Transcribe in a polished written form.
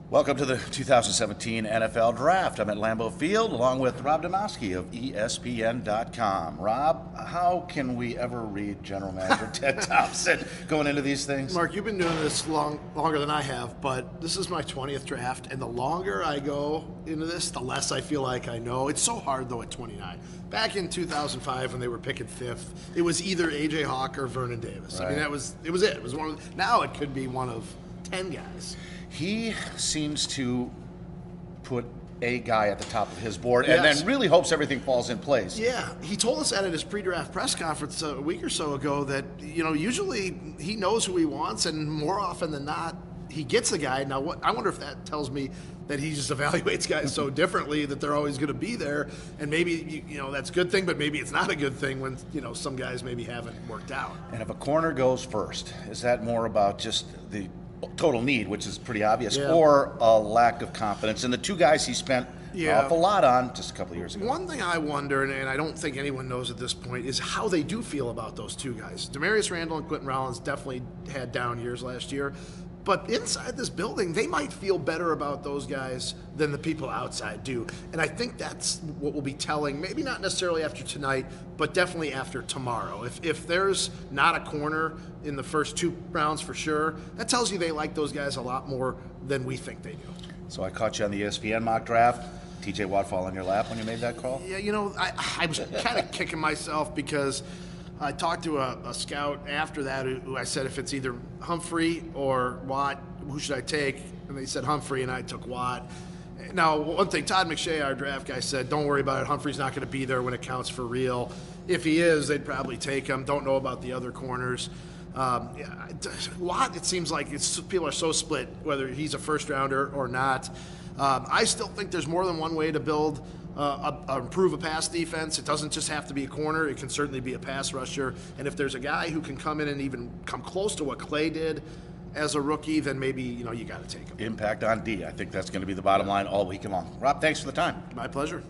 Welcome to the 2017 NFL Draft. I'm at Lambeau Field along with Rob Demovsky of ESPN.com. Rob, how can we ever read General Manager Ted Thompson going into these things? Mark, you've been doing this longer than I have, but this is my 20th draft, and the longer I go into this, the less I feel like I know. It's so hard, though, at 29. Back in 2005, when they were picking fifth, it was either A.J. Hawk or Vernon Davis. Right. I mean, it was it. It was one of, now it could be one of 10 guys. He seems to put a guy at the top of his board and Yes. then really hopes everything falls in place. Yeah, he told us that at his pre-draft press conference a week or so ago that, usually he knows who he wants, and more often than not, he gets the guy. Now, I wonder if that tells me that he just evaluates guys so differently that they're always going to be there, and maybe, that's a good thing, but maybe it's not a good thing when, some guys maybe haven't worked out. And if a corner goes first, is that more about just the total need, which is pretty obvious, Yeah. or a lack of confidence in the two guys he spent an awful lot on just a couple of years ago? One thing I wonder, and I don't think anyone knows at this point, is how they do feel about those two guys. Demarius Randall and Quentin Rollins definitely had down years last year, but inside this building, they might feel better about those guys than the people outside do. And I think that's what will be telling, maybe not necessarily after tonight, but definitely after tomorrow. If there's not a corner in the first two rounds for sure, that tells you they like those guys a lot more than we think they do. So I caught you on the ESPN mock draft. TJ Watt fall on your lap when you made that call? Yeah, I was kind of kicking myself because I talked to a scout after that who I said, if it's either Humphrey or Watt, who should I take? And they said Humphrey, and I took Watt. Now, one thing, Todd McShay, our draft guy, said, don't worry about it. Humphrey's not going to be there when it counts for real. If he is, they'd probably take him. Don't know about the other corners. Watt, it seems like people are so split whether he's a first-rounder or not. I still think there's more than one way to build improve a pass defense. It doesn't just have to be a corner. It can certainly be a pass rusher. And if there's a guy who can come in and even come close to what Clay did as a rookie, then maybe, you got to take him. Impact on D. I think that's going to be the bottom line all weekend long. Rob, thanks for the time. My pleasure.